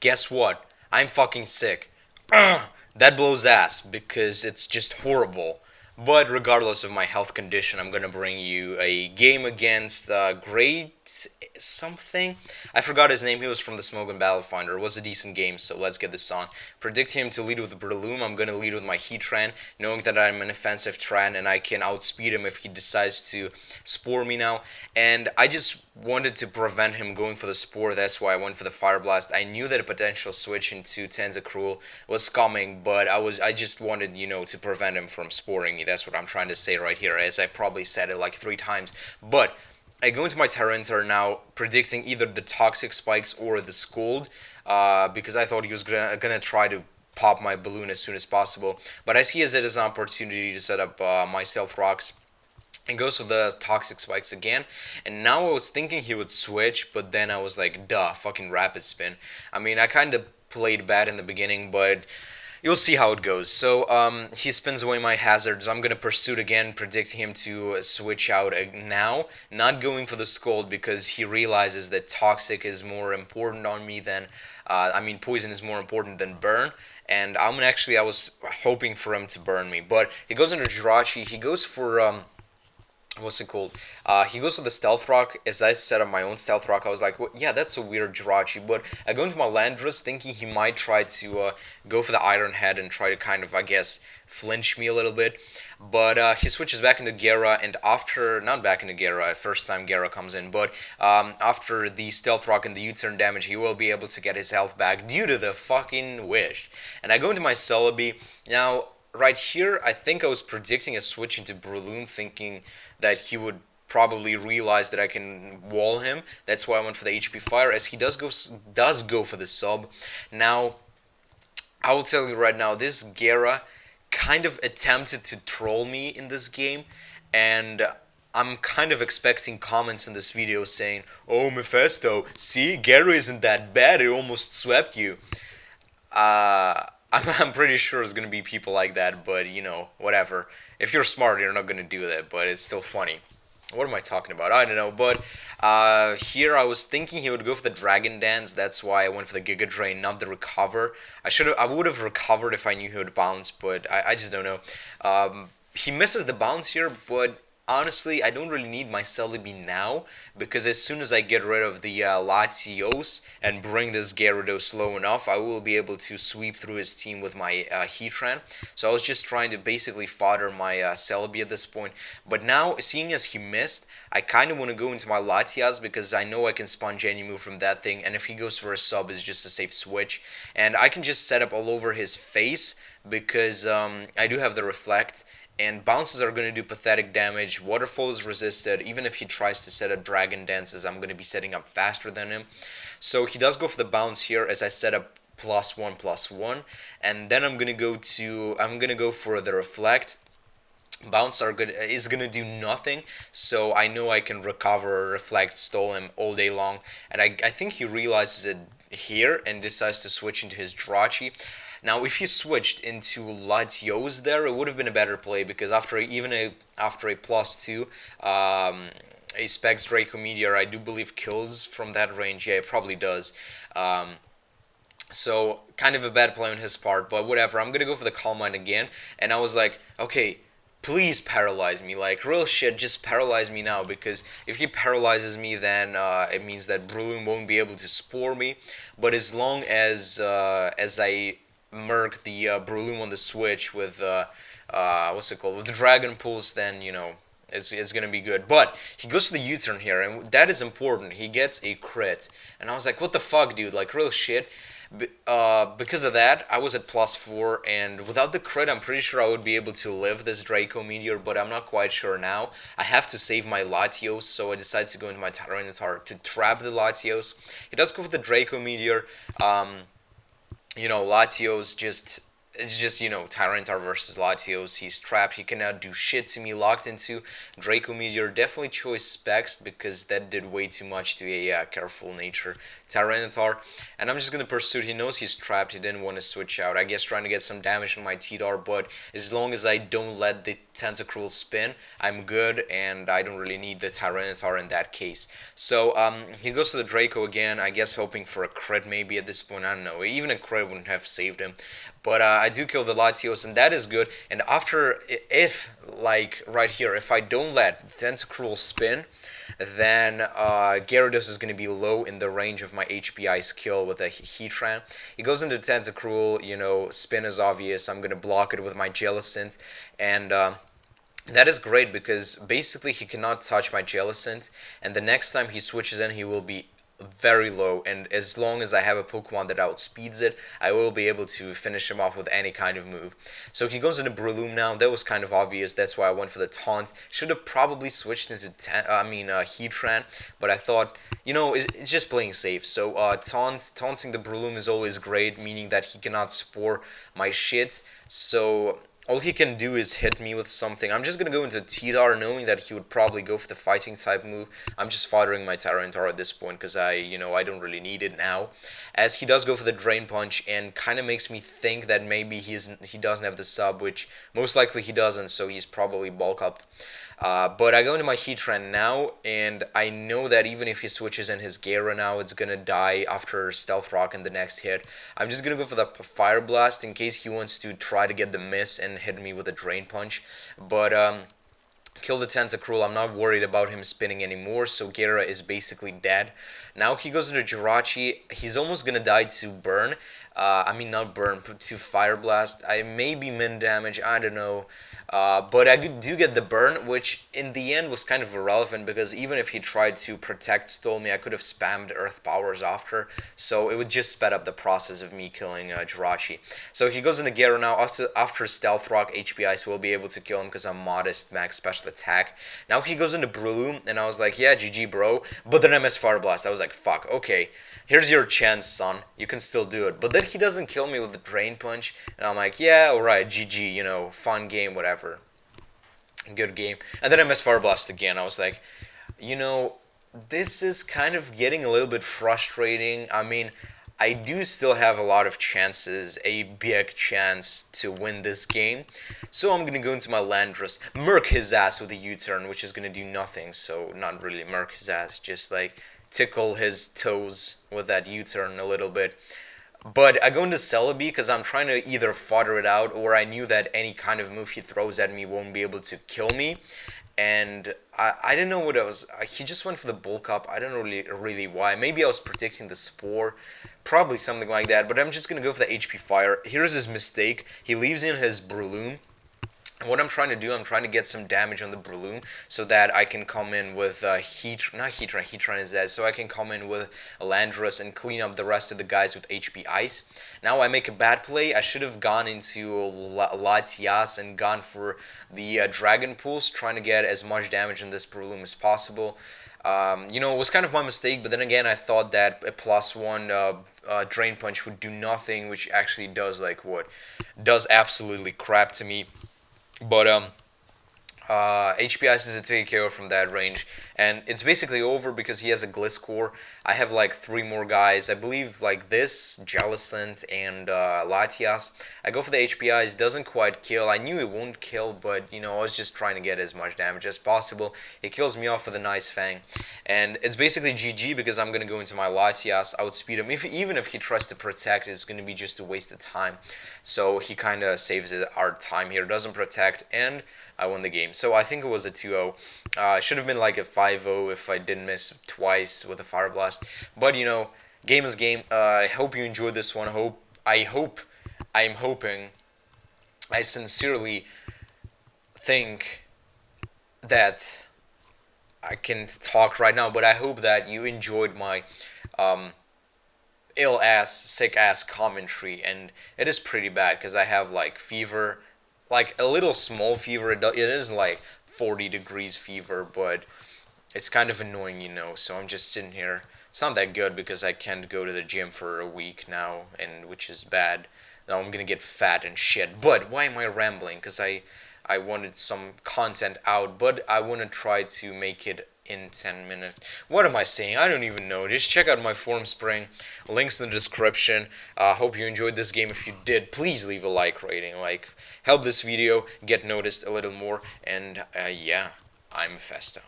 Guess what? I'm fucking sick. That blows ass because it's just horrible. But regardless of my health condition, I'm gonna bring you a game against Great something. I forgot his name. He was from the Smoke and Battle Finder. It was a decent game, so let's get this on. Predict him to lead with Breloom. I'm gonna lead with my Heatran, knowing that I'm an offensive Tran and I can outspeed him if he decides to Spore me now. And I just wanted to prevent him going for the Spore. That's why I went for the Fire Blast. I knew that a potential switch into Tentacruel was coming, but I just wanted, to prevent him from sporing me. That's what I'm trying to say right here, as I probably said it like 3 times. But I go into my Tyranitar now, predicting either the Toxic Spikes or the Scold, because I thought he was gonna try to pop my balloon as soon as possible. But I see it as an opportunity to set up my Stealth Rocks. And goes for the Toxic Spikes again. And now I was thinking he would switch, but then I was like, duh, fucking Rapid Spin. I mean, I kind of played bad in the beginning, but you'll see how it goes. So he spins away my hazards. I'm going to Pursuit again, predicting him to switch out now. Not going for the Scold because he realizes that Toxic is more important on me than... Poison is more important than Burn. And I was hoping for him to burn me. But he goes into Jirachi. He goes for... what's it called? He goes to the Stealth Rock. As I set up my own Stealth Rock, I was like, well, yeah, that's a weird Jirachi. But I go into my Landorus thinking he might try to go for the Iron Head and try to kind of, I guess, flinch me a little bit. But he switches back into Gyara, and not back into Gyara, first time Gyara comes in, but after the Stealth Rock and the U-turn damage, he will be able to get his health back due to the fucking wish. And I go into my Celebi. Now, right here, I think I was predicting a switch into Breloom, thinking that he would probably realize that I can wall him. That's why I went for the HP Fire, as he does go for the sub. Now, I will tell you right now, this Gyara kind of attempted to troll me in this game, and I'm kind of expecting comments in this video saying, "Oh, Mefesto, see, Gyara isn't that bad, it almost swept you." I'm pretty sure it's going to be people like that, but, whatever. If you're smart, you're not going to do that, but it's still funny. What am I talking about? I don't know, but here I was thinking he would go for the Dragon Dance. That's why I went for the Giga Drain, not the Recover. I would have recovered if I knew he would bounce, but I just don't know. He misses the bounce here, but honestly, I don't really need my Celebi now, because as soon as I get rid of the Latios and bring this Gyarados low enough, I will be able to sweep through his team with my Heatran. So I was just trying to basically fodder my Celebi at this point. But now, seeing as he missed, I kind of want to go into my Latias, because I know I can Sponge any move from that thing, and if he goes for a sub, it's just a safe switch. And I can just set up all over his face, because I do have the Reflect, and bounces are going to do pathetic damage. Waterfall is resisted. Even if he tries to set up Dragon Dances, I'm going to be setting up faster than him. So he does go for the bounce here, as I set up +1/+1, and then I'm going to go for the Reflect. Bounce is gonna do nothing, so I know I can recover or Reflect, stall him all day long, and I think he realizes it here and decides to switch into his Jirachi. Now, if he switched into Latios there, it would have been a better play, because after a +2, a Specs Draco Meteor, I do believe kills from that range. Yeah, it probably does. So, kind of a bad play on his part, but whatever. I'm gonna go for the Calm Mind again, and I was like, okay, please paralyze me, like real shit, just paralyze me now, because if he paralyzes me, then it means that Breloom won't be able to Spore me. But as long as I murk the Breloom on the switch with with the Dragon Pulse, then it's gonna be good. But he goes to the U-turn here, and that is important. He gets a crit, and I was like, what the fuck, dude, like real shit. Because of that, I was at +4, and without the crit, I'm pretty sure I would be able to live this Draco Meteor, but I'm not quite sure now. I have to save my Latios, so I decided to go into my Tyranitar to trap the Latios. He does go for the Draco Meteor. Latios it's just, Tyranitar versus Latios. He's trapped. He cannot do shit to me. Locked into Draco Meteor. Definitely choice Specs, because that did way too much to a careful nature Tyranitar. And I'm just going to pursue. He knows he's trapped. He didn't want to switch out. I guess trying to get some damage on my T-Dar, but as long as I don't let the Tentacruel spin, I'm good, and I don't really need the Tyranitar in that case. So he goes to the Draco again, I guess hoping for a crit maybe at this point, I don't know. Even a crit wouldn't have saved him. But I do kill the Latios, and that is good. And after, if, like, right here, if I don't let Tentacruel spin, then Gyarados is going to be low in the range of my HP Ice kill with a Heatran. He goes into Tentacruel, you know, spin is obvious. I'm going to block it with my Jellicent, and that is great because basically he cannot touch my Jellicent, and the next time he switches in, he will be very low, and as long as I have a Pokemon that outspeeds it, I will be able to finish him off with any kind of move. So he goes into Breloom now. That was kind of obvious. That's why I went for the taunt. Should have probably switched into Heatran, but I thought, you know, it's just playing safe. So taunting the Breloom is always great, meaning that he cannot spore my shit. So all he can do is hit me with something. I'm just going to go into T-Dar knowing that he would probably go for the fighting type move. I'm just foddering my Tyranitar at this point because I don't really need it now. As he does go for the Drain Punch and kind of makes me think that maybe he doesn't have the sub, which most likely he doesn't, so he's probably bulk up. But I go into my Heatran now, and I know that even if he switches in his Gyara now, it's going to die after Stealth Rock in the next hit. I'm just going to go for the Fire Blast in case he wants to try to get the miss and hit me with a Drain Punch. But kill the Tentacruel. I'm not worried about him spinning anymore, so Gyara is basically dead. Now he goes into Jirachi. He's almost going to die to Burn. Not Burn, but to Fire Blast. I may be min damage, I don't know. But I do get the Burn, which in the end was kind of irrelevant because even if he tried to protect Stole me, I could have spammed Earth Powers after. So it would just sped up the process of me killing Jirachi. So he goes into Gyara now. After Stealth Rock, HP Ice will be able to kill him because I'm modest max special attack. Now he goes into Breloom, and I was like, yeah, GG, bro. But then I missed Fire Blast. I was like, fuck, okay. Here's your chance, son. You can still do it. But then he doesn't kill me with the Drain Punch. And I'm like, yeah, alright, GG, you know, fun game, whatever. Good game. And then I missed Fire Blast again. I was like, you know, this is kind of getting a little bit frustrating. I mean, I do still have a lot of chances, a big chance to win this game. So I'm going to go into my Landorus, murk his ass with a U-turn, which is going to do nothing. So not really murk his ass, just like tickle his toes with that U-turn a little bit. But I go into Celebi because I'm trying to either fodder it out, or I knew that any kind of move he throws at me won't be able to kill me. And I didn't know what I was. He just went for the bulk up. I don't know really why. Maybe I was predicting the Spore. Probably something like that. But I'm just going to go for the HP Fire. Here's his mistake. He leaves in his Breloom. And what I'm trying to do, I'm trying to get some damage on the Breloom so that I can come in with Heatran is dead, so I can come in with Landorus and clean up the rest of the guys with HP Ice. Now I make a bad play. I should have gone into Latios and gone for the Dragon Pulse, trying to get as much damage on this Breloom as possible. It was kind of my mistake, but then again, I thought that a +1 Drain Punch would do nothing, which actually does does absolutely crap to me. But HP Ice is a take KO from that range, and it's basically over because he has a Gliscor. I have like 3 more guys, I believe, like this, Jellicent and Latias. I go for the HP Ice, doesn't quite kill. I knew it won't kill, but I was just trying to get as much damage as possible. It kills me off with a nice Fang, and it's basically GG because I'm gonna go into my Latias, outspeed him. Even if he tries to protect, it's gonna be just a waste of time. So he kind of saves our time here, doesn't protect, and I won the game. So I think it was a 2-0. Should have been like a 5-0 if I didn't miss twice with a Fire Blast. But game is game. I hope you enjoyed this one. I'm hoping. I sincerely think that I can talk right now, but I hope that you enjoyed my sick-ass commentary, and it is pretty bad because I have like fever, like a little small fever. It isn't like 40 degrees fever, but it's kind of annoying, so I'm just sitting here. It's not that good because I can't go to the gym for a week now, and which is bad. Now I'm gonna get fat and shit. But why am I rambling? Because I wanted some content out, but I want to try to make it in 10 minutes. What am I saying? I don't even know. Just check out my formspring. Links in the description. Hope you enjoyed this game. If you did, please leave a like rating. Like, help this video get noticed a little more. And yeah, I'm Mefesto.